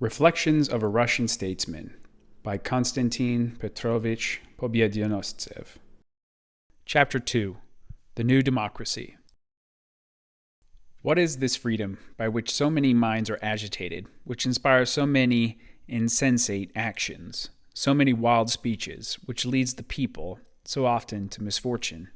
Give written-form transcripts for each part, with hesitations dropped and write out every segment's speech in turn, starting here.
Reflections of a Russian Statesman by Konstantin Petrovich Pobyedonostseff. Chapter 2. The New Democracy. What is this freedom by which so many minds are agitated, which inspires so many insensate actions, so many wild speeches, which leads the people so often to misfortune?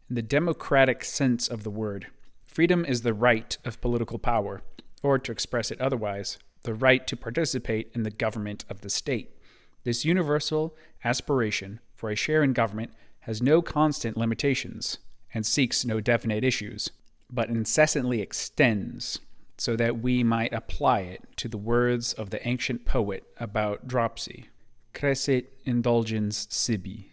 In the democratic sense of the word, freedom is the right of political power, or to express it otherwise, the right to participate in the government of the state. This universal aspiration for a share in government has no constant limitations and seeks no definite issues, but incessantly extends so that we might apply it to the words of the ancient poet about dropsy, crescit indulgens sibi.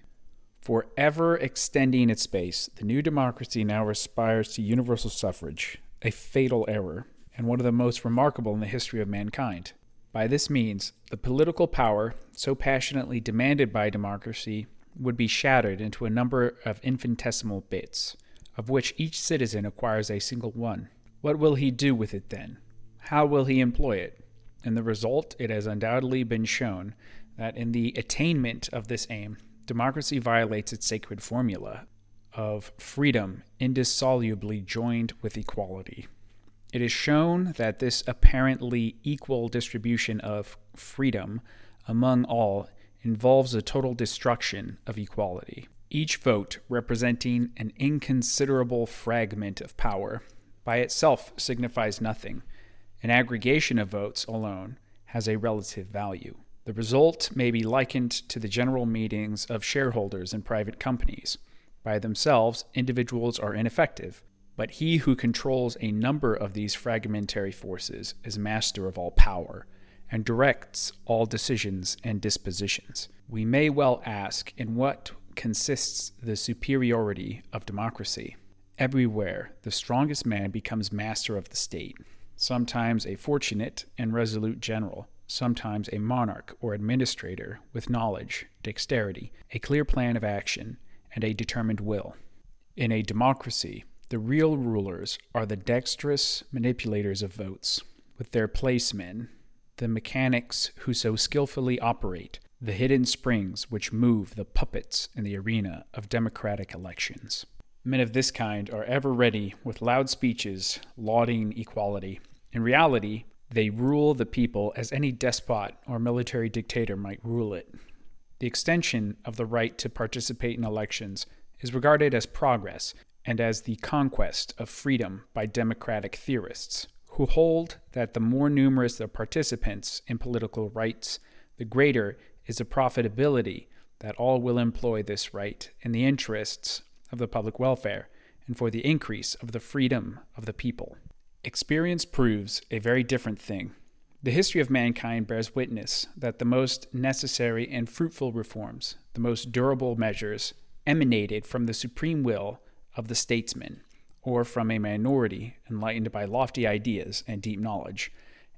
For ever extending its space, the new democracy now aspires to universal suffrage, a fatal error, and one of the most remarkable in the history of mankind. By this means, the political power so passionately demanded by democracy would be shattered into a number of infinitesimal bits, of which each citizen acquires a single one. What will he do with it then? How will he employ it? In the result, it has undoubtedly been shown that in the attainment of this aim, democracy violates its sacred formula of freedom indissolubly joined with equality. It is shown that this apparently equal distribution of freedom among all involves a total destruction of equality. Each vote representing an inconsiderable fragment of power by itself signifies nothing. An aggregation of votes alone has a relative value. The result may be likened to the general meetings of shareholders in private companies. By themselves, individuals are ineffective. But he who controls a number of these fragmentary forces is master of all power and directs all decisions and dispositions. We may well ask in what consists the superiority of democracy. Everywhere, the strongest man becomes master of the state, sometimes a fortunate and resolute general, sometimes a monarch or administrator with knowledge, dexterity, a clear plan of action, and a determined will. In a democracy, the real rulers are the dexterous manipulators of votes, with their placemen, the mechanics who so skillfully operate the hidden springs which move the puppets in the arena of democratic elections. Men of this kind are ever ready with loud speeches lauding equality. In reality, they rule the people as any despot or military dictator might rule it. The extension of the right to participate in elections is regarded as progress and as the conquest of freedom by democratic theorists, who hold that the more numerous the participants in political rights, the greater is the profitability that all will employ this right in the interests of the public welfare and for the increase of the freedom of the people. Experience proves a very different thing. The history of mankind bears witness that the most necessary and fruitful reforms, the most durable measures, emanated from the supreme will of the statesman, or from a minority enlightened by lofty ideas and deep knowledge,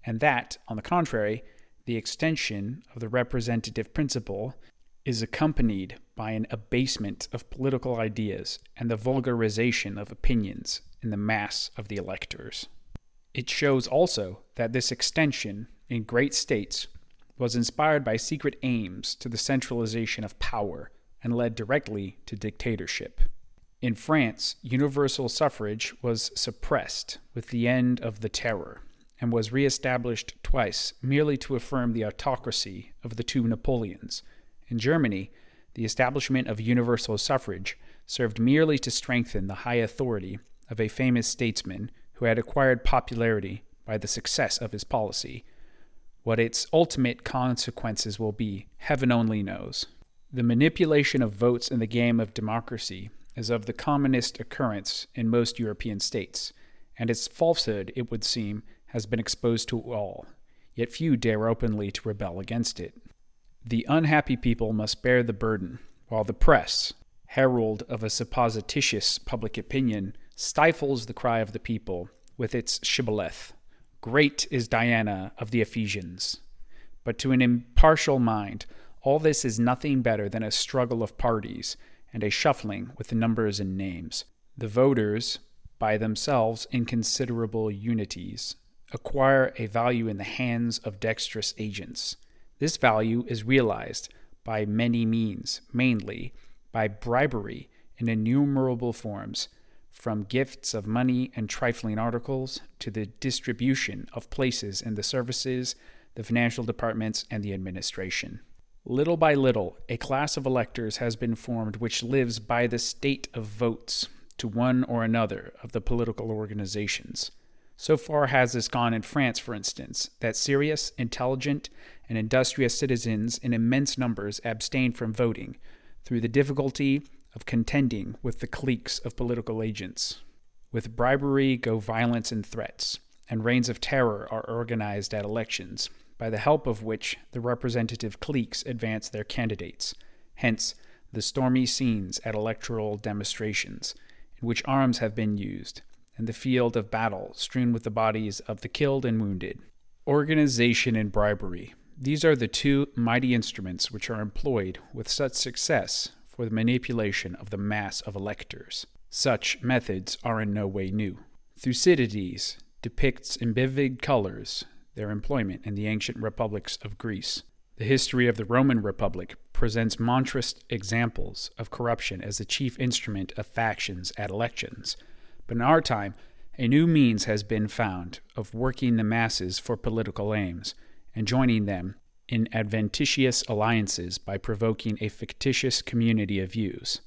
and that, on the contrary, the extension of the representative principle is accompanied by an abasement of political ideas and the vulgarization of opinions in the mass of the electors. It shows also that this extension in great states was inspired by secret aims to the centralization of power and led directly to dictatorship. In France, universal suffrage was suppressed with the end of the Terror and was reestablished twice merely to affirm the autocracy of the two Napoleons. In Germany, the establishment of universal suffrage served merely to strengthen the high authority of a famous statesman who had acquired popularity by the success of his policy. What its ultimate consequences will be, heaven only knows. The manipulation of votes in the game of democracy is of the commonest occurrence in most European states, and its falsehood, it would seem, has been exposed to all, yet few dare openly to rebel against it. The unhappy people must bear the burden, while the press, herald of a supposititious public opinion, stifles the cry of the people with its shibboleth, "Great is Diana of the Ephesians." But to an impartial mind, all this is nothing better than a struggle of parties, and a shuffling with the numbers and names. The voters, by themselves inconsiderable unities, acquire a value in the hands of dexterous agents. This value is realized by many means, mainly by bribery in innumerable forms, from gifts of money and trifling articles to the distribution of places in the services, the financial departments, and the administration. Little by little, a class of electors has been formed which lives by the state of votes to one or another of the political organizations. So far has this gone in France, for instance, that serious, intelligent, and industrious citizens in immense numbers abstain from voting through the difficulty of contending with the cliques of political agents. With bribery go violence and threats, and reigns of terror are organized at elections, by the help of which the representative cliques advance their candidates. Hence, the stormy scenes at electoral demonstrations, in which arms have been used, and the field of battle strewn with the bodies of the killed and wounded. Organization and bribery. These are the two mighty instruments which are employed with such success for the manipulation of the mass of electors. Such methods are in no way new. Thucydides depicts in vivid colors their employment in the ancient republics of Greece. The history of the Roman Republic presents monstrous examples of corruption as the chief instrument of factions at elections. But in our time, a new means has been found of working the masses for political aims, and joining them in adventitious alliances by provoking a fictitious community of views.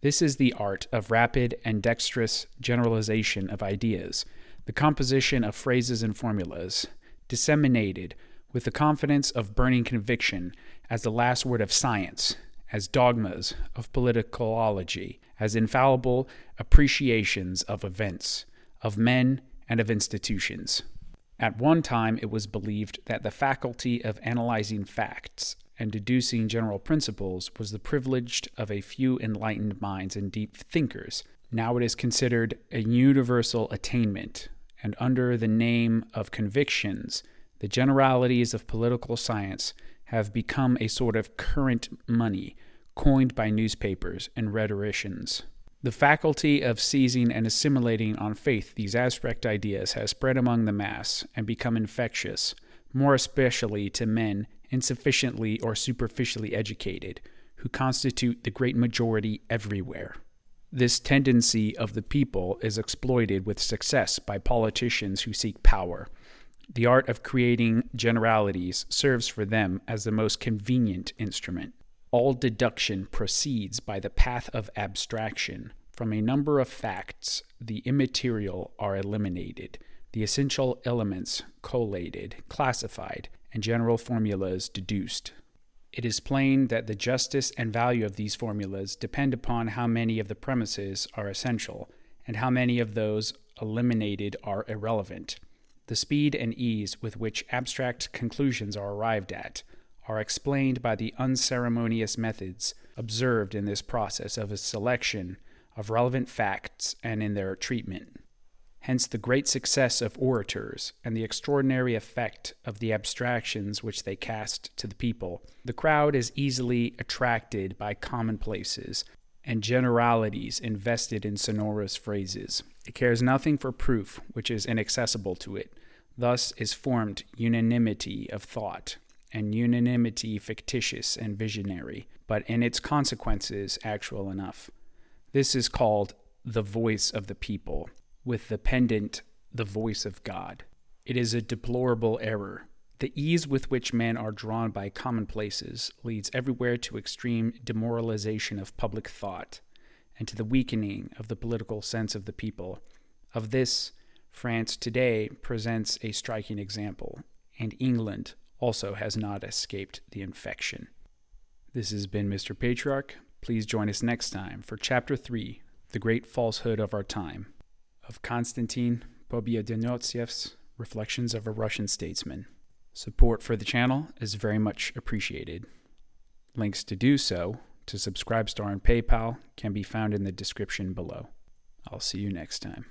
This is the art of rapid and dexterous generalization of ideas, the composition of phrases and formulas, disseminated with the confidence of burning conviction as the last word of science, as dogmas of politicology, as infallible appreciations of events, of men, and of institutions. At one time it was believed that the faculty of analyzing facts and deducing general principles was the privilege of a few enlightened minds and deep thinkers. Now it is considered a universal attainment, and under the name of convictions, the generalities of political science have become a sort of current money coined by newspapers and rhetoricians. The faculty of seizing and assimilating on faith these abstract ideas has spread among the mass and become infectious, more especially to men insufficiently or superficially educated, who constitute the great majority everywhere. This tendency of the people is exploited with success by politicians who seek power. The art of creating generalities serves for them as the most convenient instrument. All deduction proceeds by the path of abstraction. From a number of facts, the immaterial are eliminated, the essential elements collated, classified, and general formulas deduced. It is plain that the justice and value of these formulas depend upon how many of the premises are essential, and how many of those eliminated are irrelevant. The speed and ease with which abstract conclusions are arrived at are explained by the unceremonious methods observed in this process of a selection of relevant facts and in their treatment. Hence the great success of orators and the extraordinary effect of the abstractions which they cast to the people. The crowd is easily attracted by commonplaces and generalities invested in sonorous phrases. It cares nothing for proof which is inaccessible to it. Thus is formed unanimity of thought, and unanimity fictitious and visionary, but in its consequences actual enough. This is called the voice of the people, with the pendant the voice of God. It is a deplorable error. The ease with which men are drawn by commonplaces leads everywhere to extreme demoralization of public thought, and to the weakening of the political sense of the people. Of this, France today presents a striking example, and England also has not escaped the infection. This has been Mr. Patriarch. Please join us next time for Chapter 3, The Great Falsehood of Our Time, of Konstantin Pobyedonostseeff's Reflections of a Russian Statesman. Support for the channel is very much appreciated. Links to do so, to Subscribestar and PayPal, can be found in the description below. I'll see you next time.